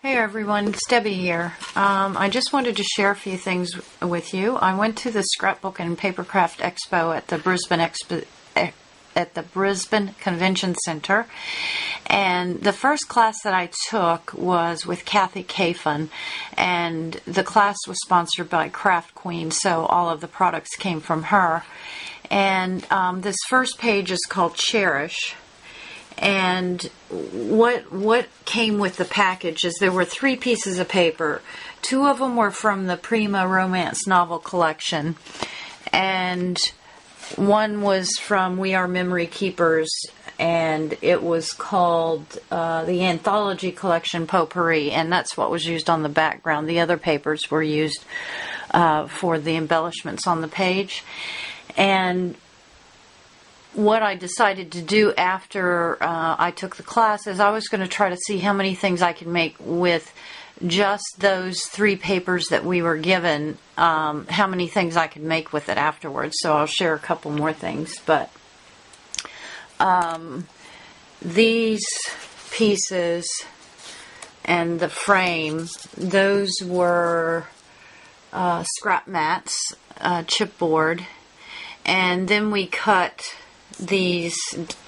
Hey everyone, it's Debbie here. I just wanted to share a few things with you. I went to the Scrapbook and Papercraft Expo at the Brisbane Convention Centre, and the first class that I took was with Cathy Cafun, and the class was sponsored by Craft Queen, so all of the products came from her. And this first page is called Cherish. And what came with the package is there were 3 pieces of paper. 2 of them were from the Prima Romance Novel Collection, and one was from We Are Memory Keepers, and it was called the Anthologie collection Potpourri, and that's what was used on the background. The other papers were used for the embellishments on the page. And what I decided to do after I took the class is I was going to try to see how many things I could make with just those 3 papers that we were given, how many things I could make with it afterwards. So I'll share a couple more things. But these pieces and the frame, those were Scrapmatts, chipboard, and then we cut these,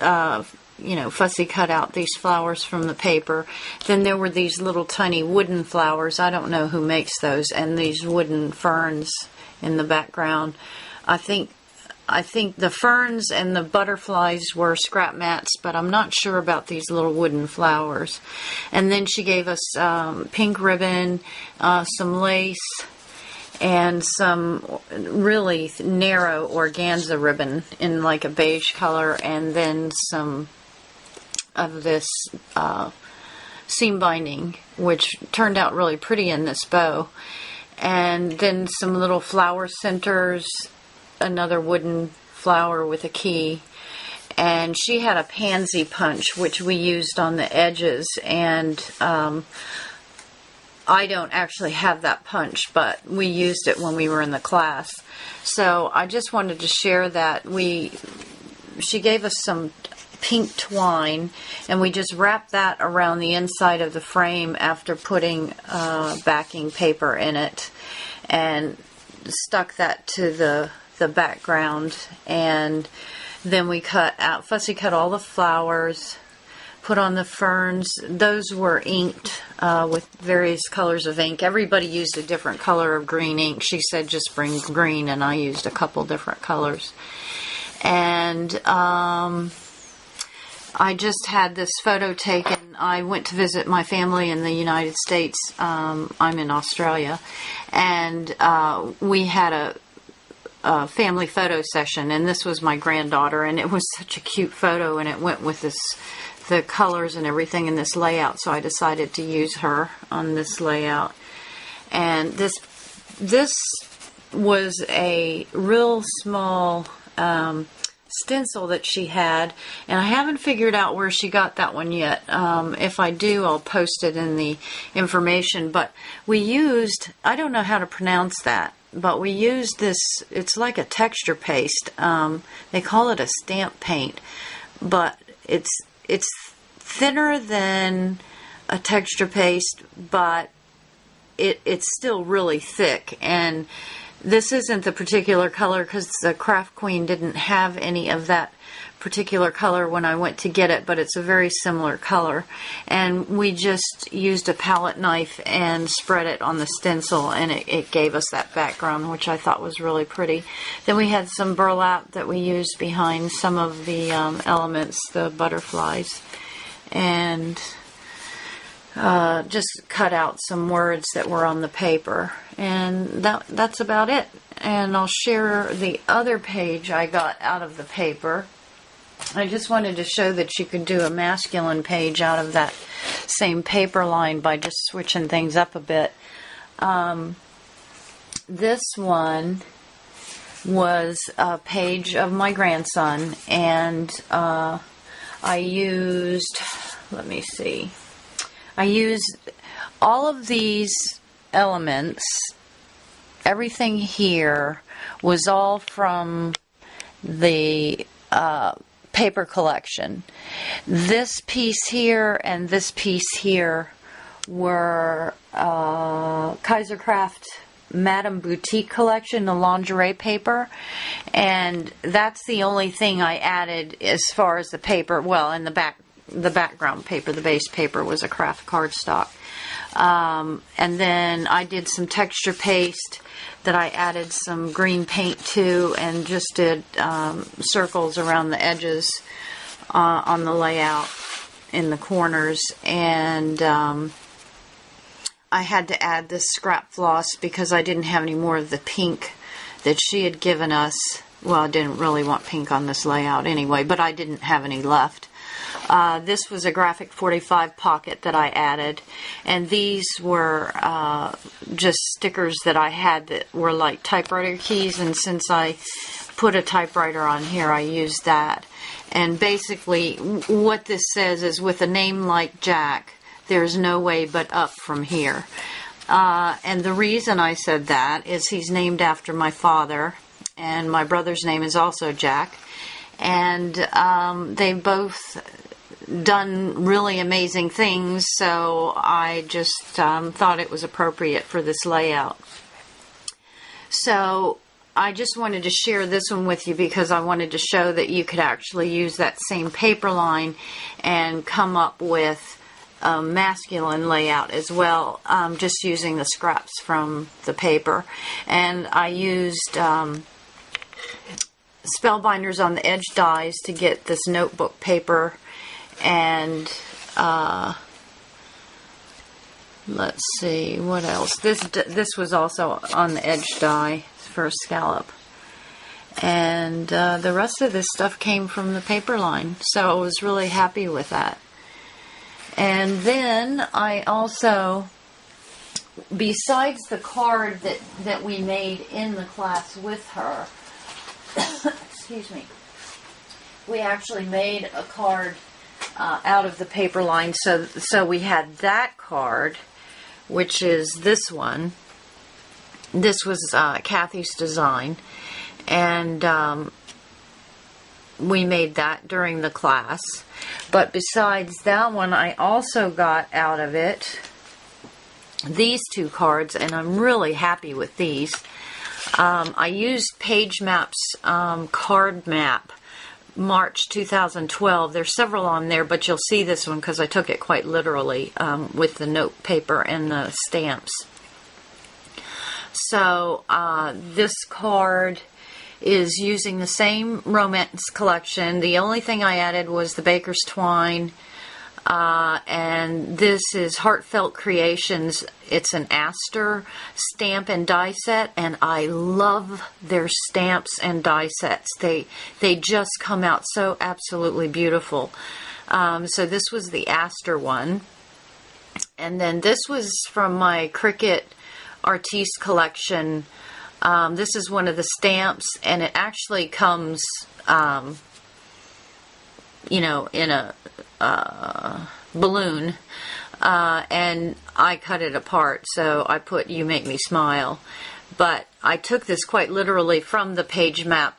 fussy cut out these flowers from the paper. Then there were these little tiny wooden flowers. I don't know who makes those, and these wooden ferns in the background. I think the ferns and the butterflies were Scrapmatts, but I'm not sure about these little wooden flowers. And then she gave us pink ribbon, some lace, and some really narrow organza ribbon in like a beige color, and then some of this seam binding, which turned out really pretty in this bow. And then some little flower centers, another wooden flower with a key. And she had a pansy punch, which we used on the edges, and I don't actually have that punch, but we used it when we were in the class. So I just wanted to share that. She gave us some pink twine, and we just wrapped that around the inside of the frame after putting backing paper in it, and stuck that to the background. And then we fussy cut all the flowers, put on the ferns. Those were inked with various colors of ink. Everybody used a different color of green ink. She said just bring green, and I used a couple different colors. And I just had this photo taken. I went to visit my family in the United States. I'm in Australia. And we had a family photo session, and this was my granddaughter, and it was such a cute photo, and it went with the colors and everything in this layout, so I decided to use her on this layout. And this was a real small stencil that she had, and I haven't figured out where she got that one yet. If I do, I'll post it in the information. But we used, I don't know how to pronounce that, but we used this, it's like a texture paste. They call it a stamp paint, but it's thinner than a texture paste, but it's still really thick. And this isn't the particular color because the Craft Queen didn't have any of that particular color when I went to get it, but it's a very similar color. And we just used a palette knife and spread it on the stencil, and it gave us that background, which I thought was really pretty. Then we had some burlap that we used behind some of the elements, the butterflies, and just cut out some words that were on the paper. And that's about it. And I'll share the other page I got out of the paper. I just wanted to show that you could do a masculine page out of that same paper line by just switching things up a bit. This one was a page of my grandson, and I used, let me see, I used all of these elements. Everything here was all from the paper collection. This piece here and this piece here were Kaisercraft Madam Boutique Collection, the lingerie paper, and that's the only thing I added as far as the paper. Well, in the background paper, the base paper was a craft cardstock. And then I did some texture paste that I added some green paint to, and just did circles around the edges on the layout in the corners. And I had to add this scrap floss because I didn't have any more of the pink that she had given us. Well, I didn't really want pink on this layout anyway, but I didn't have any left. This was a graphic 45 pocket that I added, and these were just stickers that I had that were like typewriter keys, and since I put a typewriter on here, I used that. And basically what this says is, with a name like Jack, there's no way but up from here. And the reason I said that is he's named after my father, and my brother's name is also Jack, and they both done really amazing things, so I just thought it was appropriate for this layout. So I just wanted to share this one with you because I wanted to show that you could actually use that same paper line and come up with a masculine layout as well, just using the scraps from the paper. And I used spellbinders on the edge dies to get this notebook paper, and let's see what else. This was also on the edge die for a scallop, and the rest of this stuff came from the paper line, so I was really happy with that. And then I also, besides the card that we made in the class with her, excuse me, we actually made a card out of the paper line. So we had that card, which is this one. This was Cathy's design, and we made that during the class. But besides that one, I also got out of it these two cards, and I'm really happy with these. I used PageMaps CardMap March 2012. There's several on there, but you'll see this one because I took it quite literally with the note paper and the stamps. So this card is using the same romance collection. The only thing I added was the baker's twine, and this is Heartfelt Creations. It's an Aster stamp and die set, and I love their stamps and die sets. They just come out so absolutely beautiful. So this was the Aster one, and then this was from my Cricut Artiste collection. This is one of the stamps, and it actually comes, you know, in a balloon, and I cut it apart, so I put "You Make Me Smile." But I took this quite literally from the page map.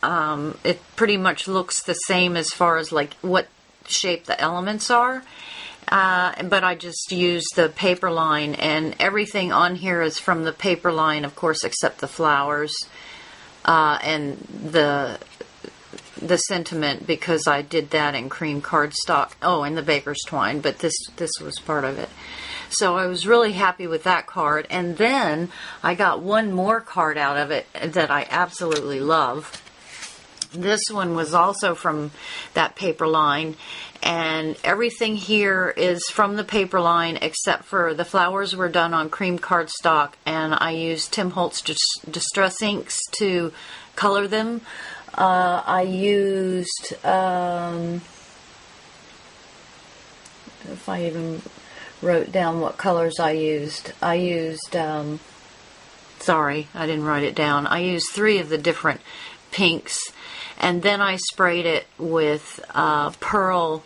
It pretty much looks the same as far as like what shape the elements are. But I just used the paper line, and everything on here is from the paper line, of course, except the flowers and the sentiment, because I did that in cream cardstock. Oh, and the baker's twine, but this was part of it. So I was really happy with that card. And then I got one more card out of it that I absolutely love. This one was also from that paper line, and everything here is from the paper line except for the flowers were done on cream cardstock, and I used Tim Holtz Distress Inks to color them. I used, if I even wrote down what colors I used, sorry, I didn't write it down. I used 3 of the different pinks, and then I sprayed it with Pearl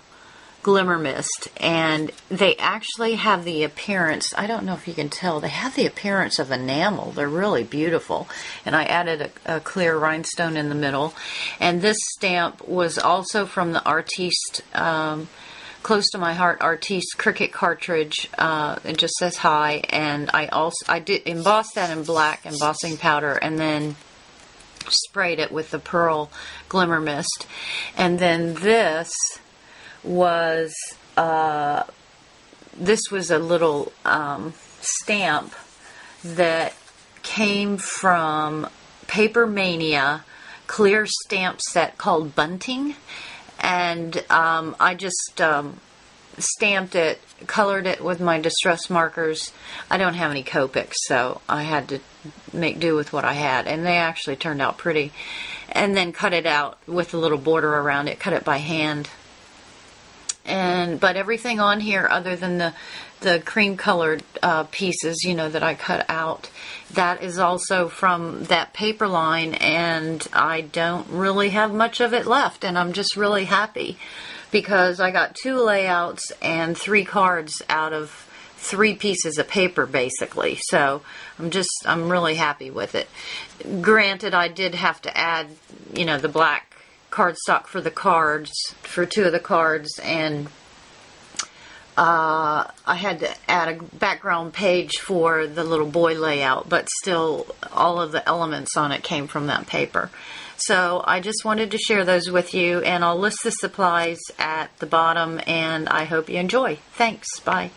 Glimmer Mist, and they actually have the appearance, I don't know if you can tell, they have the appearance of enamel. They're really beautiful. And I added a clear rhinestone in the middle. And this stamp was also from the Artiste Close to My Heart Artiste Cricut cartridge. It just says hi, and I did emboss that in black embossing powder, and then sprayed it with the Pearl Glimmer Mist. And then this was a little stamp that came from Paper Mania clear stamp set called Bunting, and I just stamped it, colored it with my distress markers. I don't have any Copics, so I had to make do with what I had, and they actually turned out pretty. And then cut it out with a little border around it, cut it by hand. But everything on here, other than the cream colored pieces, that I cut out, that is also from that paper line, and I don't really have much of it left, and I'm just really happy because I got 2 layouts and 3 cards out of 3 pieces of paper, basically. So I'm really happy with it. Granted, I did have to add, the black cardstock for the cards, for 2 of the cards, and I had to add a background page for the little boy layout, but still all of the elements on it came from that paper. So I just wanted to share those with you, and I'll list the supplies at the bottom, and I hope you enjoy. Thanks. Bye.